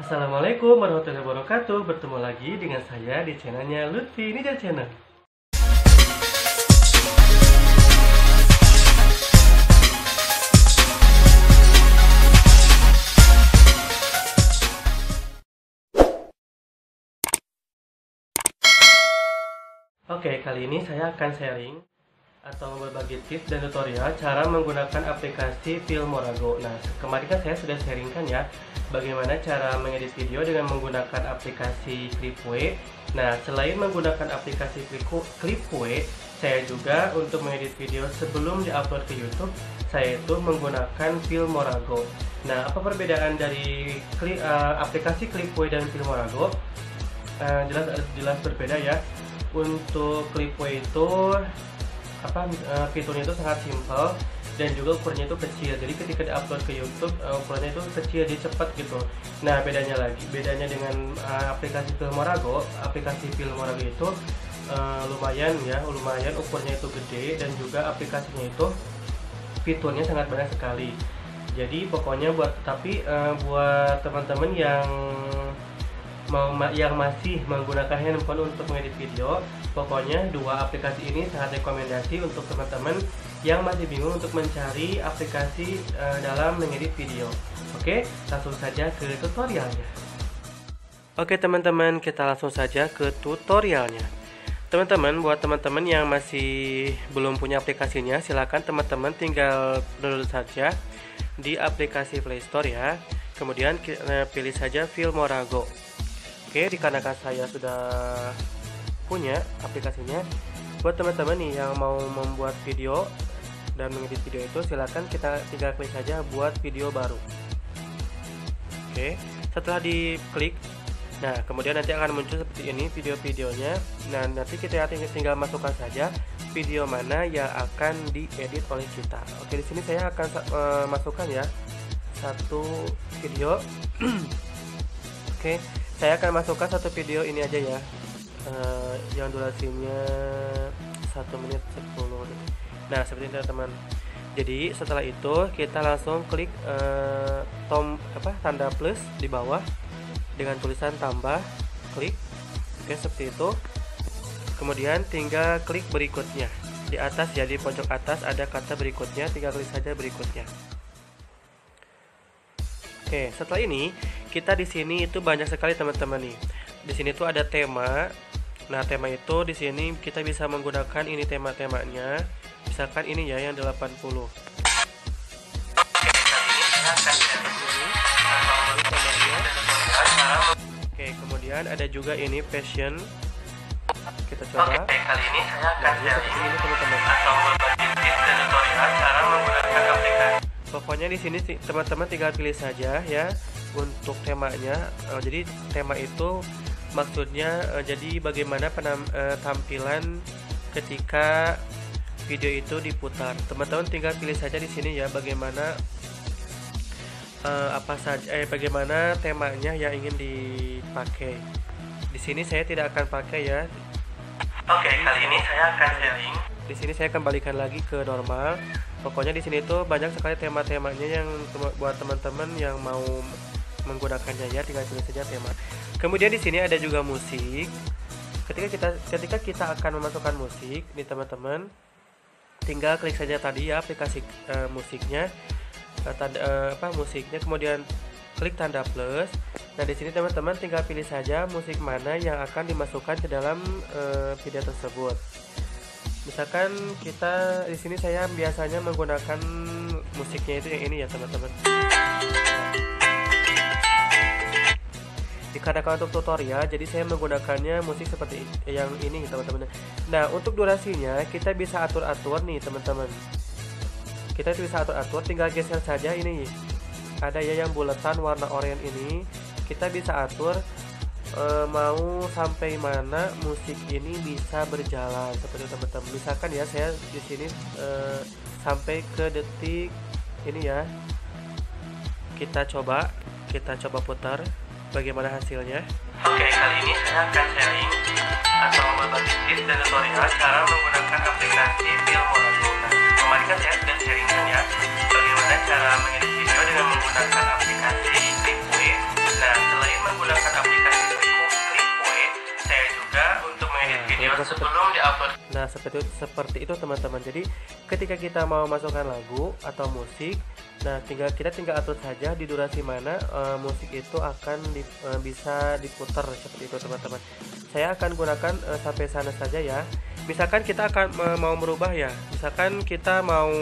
Assalamualaikum warahmatullahi wabarakatuh. Bertemu lagi dengan saya di channelnya Lutfi Ninja Channel. Oke, kali ini saya akan sharing atau berbagi tips dan tutorial cara menggunakan aplikasi Filmorago. Nah, kemarin kan saya sudah sharingkan ya bagaimana cara mengedit video dengan menggunakan aplikasi Clipway. Nah, selain menggunakan aplikasi Clipway, saya juga untuk mengedit video sebelum diupload ke YouTube, saya itu menggunakan Filmorago. Nah, apa perbedaan dari aplikasi Clipway dan Filmorago? Jelas berbeda ya. Untuk Clipway itu fiturnya itu sangat simpel dan juga ukurannya itu kecil. Jadi ketika diupload ke YouTube ukurannya itu kecil, jadi cepat gitu. Nah, bedanya dengan aplikasi Filmorago itu lumayan ukurannya itu gede dan juga aplikasinya itu fiturnya sangat banyak sekali. Jadi pokoknya buat teman-teman yang masih menggunakan handphone untuk mengedit video, pokoknya dua aplikasi ini sangat rekomendasi untuk teman-teman yang masih bingung untuk mencari aplikasi dalam mengedit video. Oke, langsung saja ke tutorialnya. Oke teman-teman, kita langsung saja ke tutorialnya. Teman-teman, buat teman-teman yang masih belum punya aplikasinya, silakan teman-teman tinggal download saja di aplikasi Play Store ya. Kemudian pilih saja Filmorago. Oke, dikarenakan saya sudah punya aplikasinya, buat teman-teman nih yang mau membuat video dan mengedit video itu, silakan kita tinggal klik saja buat video baru. Oke, setelah diklik, nah kemudian nanti akan muncul seperti ini video-videonya. Nah, nanti kita tinggal masukkan saja video mana yang akan diedit oleh kita. Oke, di sini saya akan masukkan ya satu video. Oke, saya akan masukkan satu video ini aja ya, yang durasinya 1 menit 10 detik. Nah, seperti ini teman-teman. Jadi setelah itu kita langsung klik tanda plus di bawah dengan tulisan tambah, klik. Oke, seperti itu. Kemudian tinggal klik berikutnya di atas ya, di pojok atas ada kata berikutnya, tinggal klik saja berikutnya. Oke, setelah ini kita di sini itu banyak sekali teman-teman nih. Di sini tuh ada tema. Nah, tema itu di sini kita bisa menggunakan ini tema-temanya. Misalkan ini ya yang 80. Oke, kemudian ada juga ini passion. Kita coba. Oke, kali ini saya akan seperti ini teman-teman. Atau berbagi tips dan tutorial cara menggunakan aplikasi. Pokoknya di sini teman-teman tinggal pilih saja ya untuk temanya. Jadi tema itu maksudnya jadi bagaimana tampilan ketika video itu diputar. Teman-teman tinggal pilih saja di sini ya bagaimana bagaimana temanya yang ingin dipakai. Di sini saya tidak akan pakai ya. Oke, kali ini saya akan sharing. Di sini saya kembalikan lagi ke normal. Pokoknya di sini tuh banyak sekali tema-temanya yang buat teman-teman yang mau menggunakannya ya, tinggal pilih saja tema. Kemudian di sini ada juga musik. Ketika kita akan memasukkan musik nih teman-teman, tinggal klik saja tadi ya aplikasi musiknya, musiknya, kemudian klik tanda plus. Nah, di sini teman-teman tinggal pilih saja musik mana yang akan dimasukkan ke dalam video tersebut. Misalkan kita di sini saya biasanya menggunakan musiknya itu yang ini ya teman-teman. Dikarenakan untuk tutorial, jadi saya menggunakannya musik seperti yang ini teman-teman. Nah, untuk durasinya kita bisa atur-atur nih teman-teman. Kita bisa atur-atur, tinggal geser saja ini. Ada ya yang bulatan warna oranye ini. Kita bisa atur mau sampai mana musik ini bisa berjalan seperti teman-teman. Misalkan ya saya di sini sampai ke detik ini ya. Kita coba putar bagaimana hasilnya. Oke, kali ini saya akan sharing atau berbagi tips dan tutorial cara menggunakan aplikasi Filmorago. Nah, kemarin kan saya sudah sharingkan ya bagaimana cara mengedit video dengan menggunakan aplikasi Clipway. Nah, selain seperti itu teman-teman. Jadi ketika kita mau masukkan lagu atau musik, nah kita tinggal atur saja di durasi mana musik itu akan bisa diputar seperti itu teman-teman. Saya akan gunakan sampai sana saja ya. Misalkan kita akan mau merubah ya, misalkan kita mau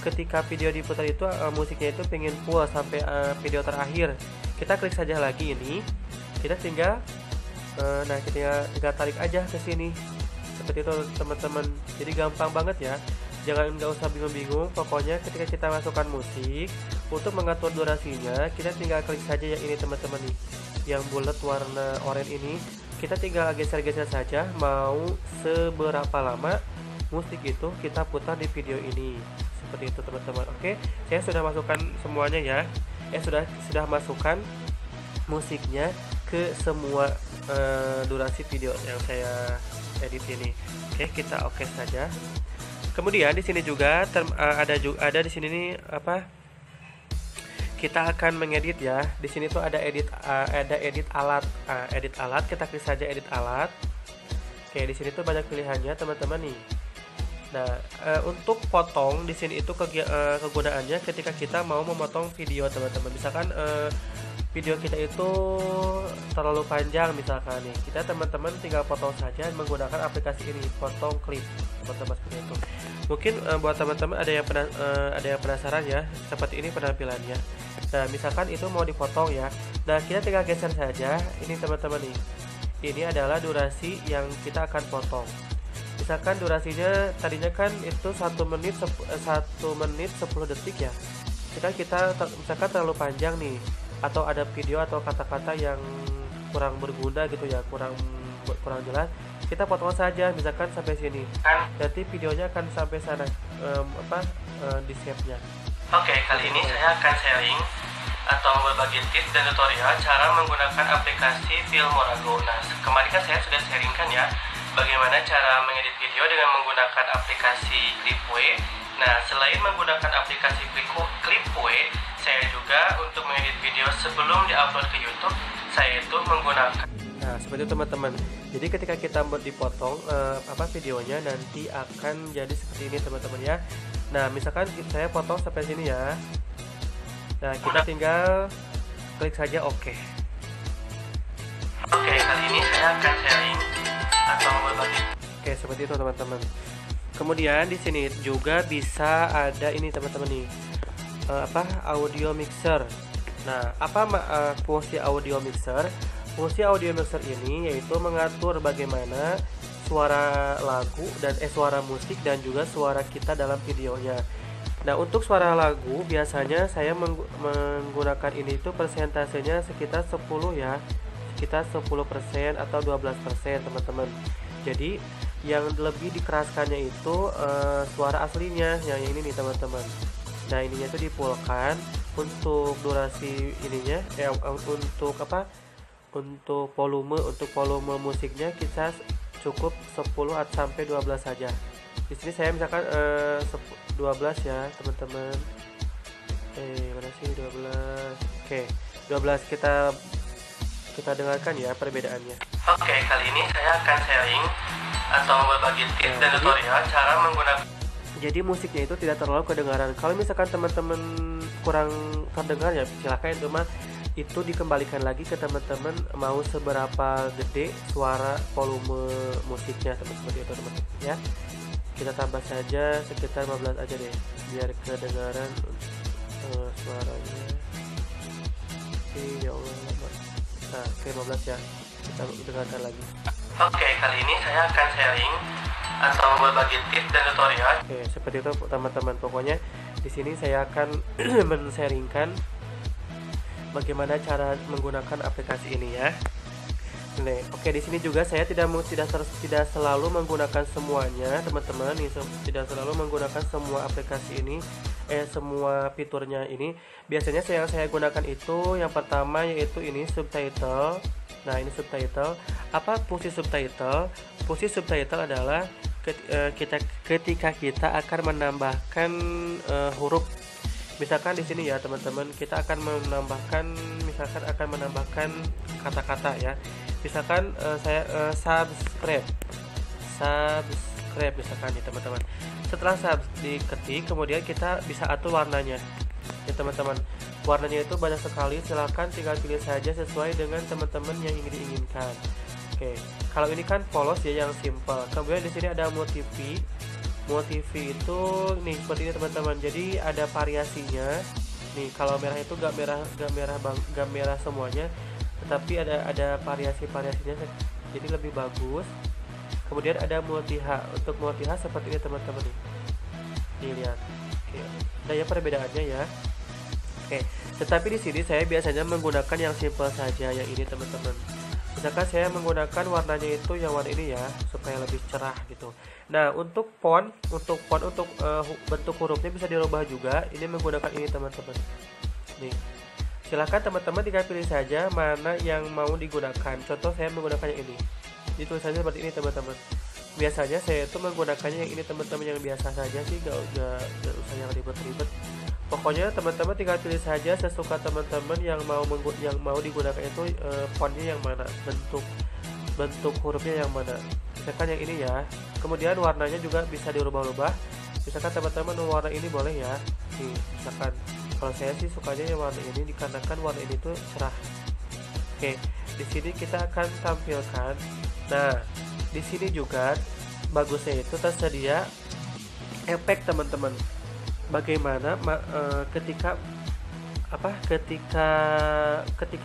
ketika video diputar itu musiknya itu pengen full sampai video terakhir, kita klik saja lagi ini, kita tinggal kita tinggal tarik aja ke sini seperti itu teman-teman. Jadi gampang banget ya, nggak usah bingung-bingung. Pokoknya ketika kita masukkan musik, untuk mengatur durasinya kita tinggal klik saja ya ini teman-teman nih, yang bulat warna oranye ini, kita tinggal geser-geser saja mau seberapa lama musik itu kita putar di video ini seperti itu teman-teman. Oke, saya sudah masukkan semuanya ya, sudah masukkan musiknya ke semua durasi video yang saya edit ini. Oke, kita oke saja. Kemudian di sini juga ada di sini nih kita akan mengedit ya. Di sini tuh ada edit alat. Edit alat, kita klik saja edit alat. Oke, di sini tuh banyak pilihannya teman-teman nih. Nah, untuk potong di sini itu kegunaannya ketika kita mau memotong video teman-teman. Misalkan video kita itu terlalu panjang misalkan nih, kita teman-teman tinggal potong saja menggunakan aplikasi ini, potong klip teman-teman seperti itu. Mungkin buat teman-teman ada yang penasaran ya, seperti ini penampilannya. Nah, misalkan itu mau dipotong ya, nah kita tinggal geser saja ini teman-teman nih. Ini adalah durasi yang kita akan potong. Misalkan durasinya tadinya kan itu 1 menit 10 detik ya. Kita misalkan terlalu panjang nih, atau ada video atau kata-kata yang kurang berguna gitu ya, kurang jelas, kita potong saja misalkan sampai sini. Nanti videonya akan sampai sana di save-nya. Oke, kali ini saya akan sharing atau berbagi tips dan tutorial cara menggunakan aplikasi Filmorago. Nah, kemarin kan saya sudah sharingkan ya bagaimana cara mengedit video dengan menggunakan aplikasi Clipway. Nah, selain menggunakan aplikasi Clipway, saya juga untuk mengedit video sebelum diupload ke YouTube, saya itu menggunakan. Nah, seperti itu teman-teman. Jadi ketika kita dipotong videonya nanti akan jadi seperti ini teman-teman ya. Nah, misalkan saya potong sampai sini ya. Nah, kita tinggal klik saja oke. Oke, kali ini saya akan sharing atau berbagi. Oke, seperti itu teman-teman. Kemudian di sini juga bisa ada ini teman-teman nih. Audio mixer. Nah, fungsi audio mixer? Fungsi audio mixer ini yaitu mengatur bagaimana suara lagu dan suara musik dan juga suara kita dalam videonya. Nah, untuk suara lagu biasanya saya menggunakan ini itu persentasenya sekitar 10 ya. Sekitar 10% atau 12% teman-teman. Jadi yang lebih dikeraskannya itu suara aslinya yang ini nih teman-teman. Nah, ininya itu dipulkan untuk durasi ininya untuk volume musiknya kita cukup 10 sampai 12 saja. Di sini saya misalkan 12 ya teman-teman. Mana sih 12? Oke, 12 kita dengarkan ya perbedaannya. Oke, kali ini saya akan sharing atau berbagi tips dan tutorial cara menggunakan. Jadi musiknya itu tidak terlalu kedengaran. Kalau misalkan teman-teman kurang terdengar ya silakan itu dikembalikan lagi ke teman-teman mau seberapa gede suara volume musiknya teman-teman itu teman-teman ya. Kita tambah saja sekitar 15 aja deh biar kedengaran suaranya. Ya Allah. Nah, ke 15 ya. Kita dengarkan lagi. Oke, kali ini saya akan sharing atau berbagi tips dan tutorial. Oke, seperti itu teman-teman. Pokoknya di sini saya akan men-sharingkan bagaimana cara menggunakan aplikasi ini ya. Nih, oke, di sini juga saya tidak selalu menggunakan semuanya, teman-teman. Tidak selalu menggunakan semua aplikasi ini, semua fiturnya ini. Biasanya saya gunakan itu yang pertama yaitu ini subtitle. Nah, ini subtitle. Apa fungsi subtitle? Fungsi subtitle adalah ketika kita akan menambahkan huruf. Misalkan di sini ya teman-teman, kita akan menambahkan kata-kata ya. Misalkan saya subscribe misalkan ya teman-teman. Setelah diketik, kemudian kita bisa atur warnanya ya teman-teman. Warnanya itu banyak sekali, silahkan tinggal pilih saja sesuai dengan teman-teman yang ingin diinginkan. Oke, kalau ini kan polos ya, yang simple. Kemudian di sini ada motivi. Motivi itu nih seperti ini teman-teman. Jadi ada variasinya. Nih kalau merah itu gak merah semuanya, tetapi ada variasinya, jadi lebih bagus. Kemudian ada multi-H. Untuk multi-H seperti ini teman-teman nih. Nih lihat. Oke. Nah ya perbedaannya ya. Oke. Tetapi di sini saya biasanya menggunakan yang simple saja, yang ini teman-teman. Misalkan saya menggunakan warnanya itu yang warna ini ya, supaya lebih cerah gitu. Nah untuk font untuk bentuk hurufnya bisa dirubah juga. Ini menggunakan ini teman-teman. Nih. Silahkan teman-teman tinggal pilih saja mana yang mau digunakan. Contoh saya menggunakan yang ini. Jadi tulisannya seperti ini teman-teman. Biasanya saya itu menggunakannya yang ini teman-teman, yang biasa saja sih, gak usah yang ribet-ribet. Pokoknya teman-teman tinggal pilih saja sesuka teman-teman yang mau digunakan itu fontnya yang mana, bentuk hurufnya yang mana. Misalkan yang ini ya. Kemudian warnanya juga bisa dirubah-ubah. Misalkan teman-teman warna ini boleh ya. Nih, misalkan kalau saya sih sukanya yang warna ini dikarenakan warna ini tuh cerah. Oke, di sini kita akan tampilkan. Nah, di sini juga bagusnya itu tersedia efek teman-teman. Bagaimana ketika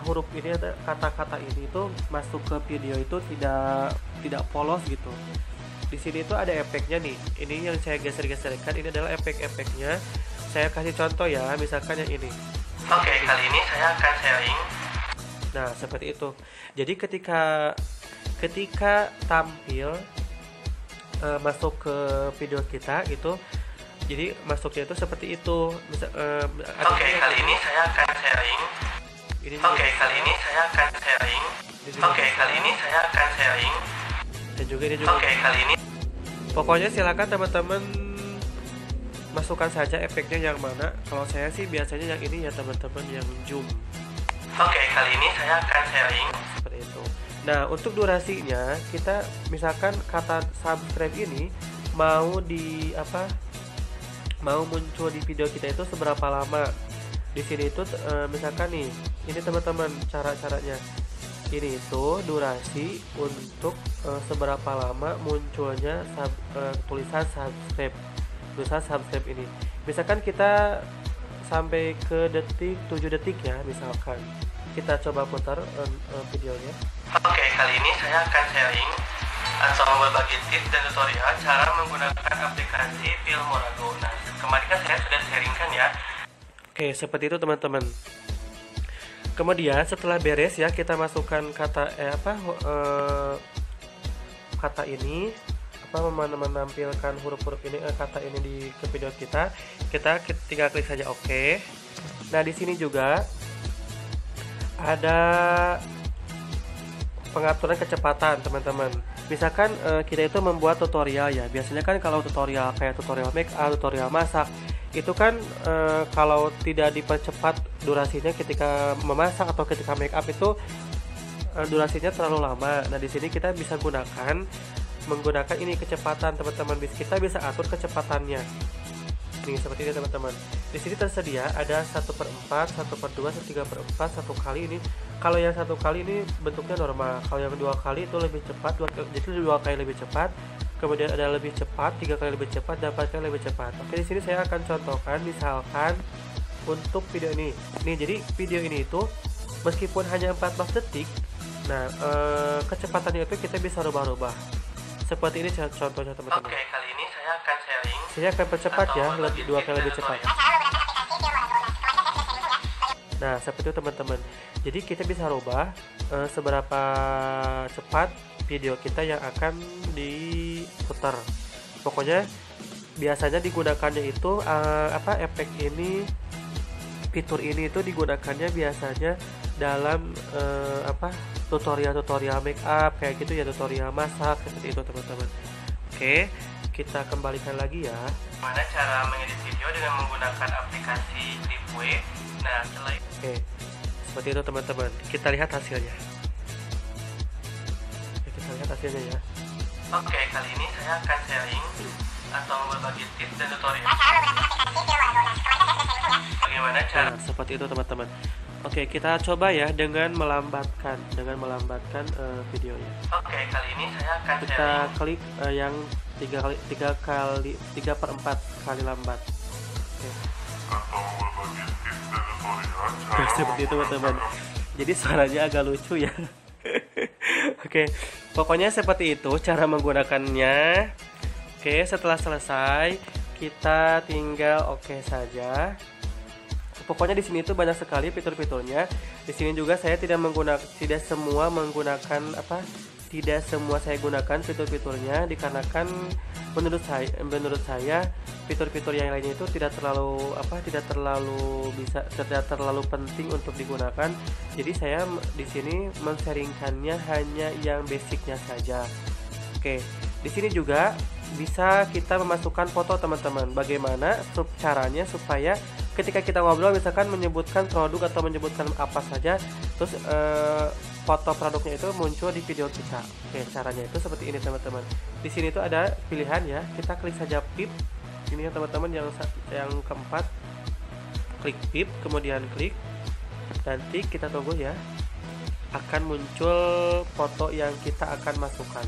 huruf ini ada kata-kata ini itu masuk ke video itu tidak polos gitu. Di sini itu ada efeknya nih. Ini yang saya geser-geserkan, ini adalah efek-efeknya. Saya kasih contoh ya, misalkan yang ini. Oke, kali ini saya akan sharing. Nah, seperti itu. Jadi ketika tampil masuk ke video kita itu, jadi masuknya itu seperti itu. Oke, kali ini saya akan sharing. Oke, kali ini saya akan sharing. Oke, kali ini saya akan sharing. Dan juga ini juga. Oke, kali ini. Pokoknya silakan teman-teman masukkan saja efeknya yang mana. Kalau saya sih biasanya yang ini ya teman-teman, yang zoom. Oke, kali ini saya akan sharing. Seperti itu. Nah, untuk durasinya kita misalkan kata subscribe ini mau muncul di video kita itu seberapa lama. Di sini itu misalkan nih, ini teman-teman cara-caranya. Ini itu durasi untuk seberapa lama munculnya tulisan subscribe. Tulisan subscribe ini. Misalkan kita sampai ke 7 detik ya, misalkan. Kita coba putar videonya. Oke, kali ini saya akan sharing atau berbagi tips dan tutorial cara menggunakan aplikasi Filmorago. Nah, kemarin kan saya sudah sharingkan ya. Oke, seperti itu teman-teman. Kemudian setelah beres ya, kita masukkan kata kata ini menampilkan huruf-huruf ini kata ini di ke video kita tinggal klik saja oke. Nah, di sini juga ada pengaturan kecepatan teman-teman. Misalkan kita itu membuat tutorial ya. Biasanya kan kalau tutorial kayak tutorial make up, tutorial masak, itu kan kalau tidak dipercepat durasinya ketika memasak atau ketika make up itu durasinya terlalu lama. Nah, di sini kita bisa menggunakan ini kecepatan teman-teman. Kita bisa atur kecepatannya. Nih seperti ini teman-teman. Di sini tersedia ada 1/4, 1/2, 3/4, 1 kali ini. Kalau yang 1 kali ini bentuknya normal. Kalau yang 2 kali itu lebih cepat, jadi 2 kali lebih cepat. Kemudian ada lebih cepat, 3 kali lebih cepat, dan 4 kali lebih cepat. Oke, di sini saya akan contohkan misalkan untuk video ini. Nih, jadi video ini itu meskipun hanya 14 detik, nah kecepatannya itu kita bisa rubah-rubah. Seperti ini contohnya teman-teman. Oke, kali ini saya akan sharing. Saya akan percepat ya, 2 kali lebih cepat. Nah, seperti itu teman-teman. Jadi kita bisa rubah seberapa cepat video kita yang akan diputar. Pokoknya biasanya digunakannya itu efek ini, fitur ini itu digunakannya biasanya dalam tutorial make up kayak gitu ya, tutorial masak seperti itu teman-teman. Oke, kita kembalikan lagi ya. Mana cara mengedit video dengan menggunakan aplikasi Clipway. Nah, oke, seperti itu teman-teman. Kita lihat hasilnya. Oke, kita lihat hasilnya ya. Oke, kali ini saya akan sharing atau berbagi tips dan tutorial bagaimana cara seperti itu teman-teman. Oke, kita coba ya dengan melambatkan videonya. Oke, kali ini saya akan kita klik yang 3/4 kali lambat. Oke. Seperti itu teman-teman. Jadi suaranya agak lucu ya. Oke, pokoknya seperti itu cara menggunakannya. Oke, setelah selesai kita tinggal oke saja. Pokoknya di sini itu banyak sekali fitur-fiturnya. Di sini juga saya tidak semua saya gunakan fitur-fiturnya dikarenakan menurut saya fitur-fitur yang lainnya itu tidak terlalu penting untuk digunakan. Jadi saya di sini men-sharingkannya hanya yang basicnya saja. Oke, di sini juga bisa kita memasukkan foto teman-teman. Bagaimana caranya supaya ketika kita ngobrol misalkan menyebutkan produk atau menyebutkan apa saja, terus foto produknya itu muncul di video kita. Oke, caranya itu seperti ini teman-teman. Di sini itu ada pilihan ya. Kita klik saja pip. Ini ya teman-teman yang keempat. Klik pip, kemudian klik. Nanti kita tunggu ya. Akan muncul foto yang kita akan masukkan.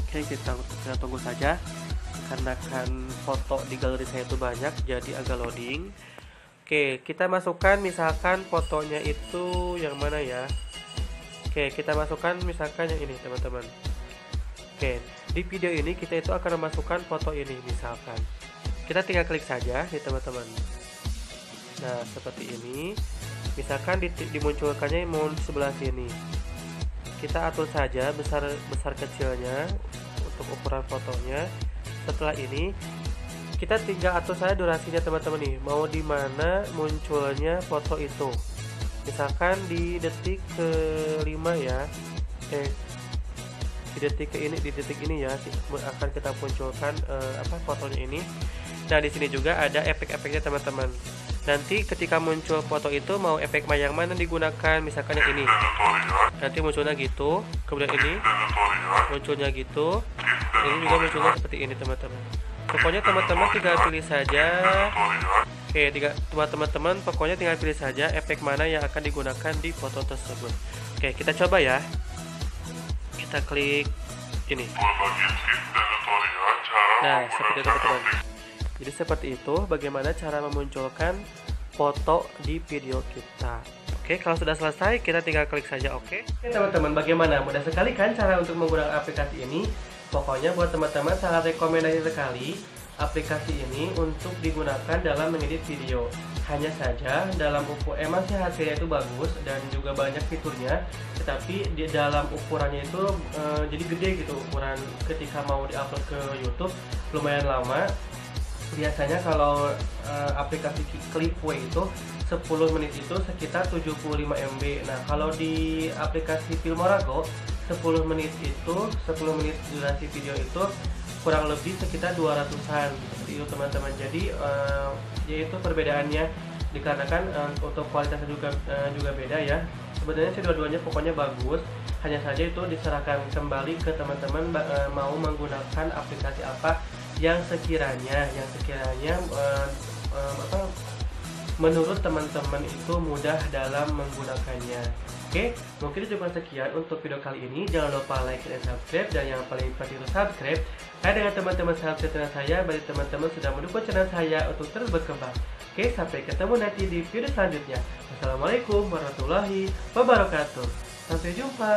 Oke, kita tunggu saja. Karena kan foto di galeri saya itu banyak, jadi agak loading. Oke, kita masukkan misalkan fotonya itu yang mana ya. Oke, kita masukkan misalkan yang ini teman-teman. Oke, di video ini kita itu akan memasukkan foto ini misalkan. Kita tinggal klik saja nih teman-teman. Nah, seperti ini. Misalkan dimunculkannya mau di sebelah sini. Kita atur saja besar kecilnya untuk ukuran fotonya. Setelah ini kita tinggal atur saja durasinya teman-teman nih, mau di mana munculnya foto itu. Misalkan di detik ke-5 ya. Di detik ini ya akan kita munculkan fotonya ini. Nah, di sini juga ada efek-efeknya teman-teman. Nanti ketika muncul foto itu mau efek yang mana digunakan, misalkan yang ini. Nanti munculnya gitu, kemudian ini munculnya gitu. Ini juga munculnya seperti ini teman-teman. Pokoknya teman-teman tinggal pilih saja. Oke, teman-teman pokoknya tinggal pilih saja efek mana yang akan digunakan di foto tersebut. Oke, kita coba ya. Kita klik ini. Nah, seperti itu teman-teman. Jadi seperti itu bagaimana cara memunculkan foto di video kita. Oke, kalau sudah selesai kita tinggal klik saja oke. Oke teman-teman, bagaimana? Mudah sekali kan cara untuk menggunakan aplikasi ini? Pokoknya buat teman-teman sangat rekomendasi sekali aplikasi ini untuk digunakan dalam mengedit video. Hanya saja dalam emang sih hasilnya itu bagus dan juga banyak fiturnya, tetapi di dalam ukurannya itu jadi gede gitu ukuran ketika mau diupload ke YouTube lumayan lama. Biasanya kalau aplikasi Clipway itu 10 menit itu sekitar 75 MB. Nah, kalau di aplikasi Filmorago 10 menit durasi video itu kurang lebih sekitar 200-an seperti itu teman-teman. Jadi yaitu perbedaannya dikarenakan untuk kualitasnya juga beda ya. Sebenarnya sih dua-duanya pokoknya bagus. Hanya saja itu diserahkan kembali ke teman-teman mau menggunakan aplikasi apa yang sekiranya menurut teman-teman itu mudah dalam menggunakannya. Oke, mungkin cuma sekian untuk video kali ini. Jangan lupa like dan subscribe, dan yang paling penting itu subscribe. Karena dengan teman-teman subscribe channel saya, berarti teman-teman sudah mendukung channel saya untuk terus berkembang. Oke, sampai ketemu nanti di video selanjutnya. Wassalamualaikum warahmatullahi wabarakatuh. Sampai jumpa.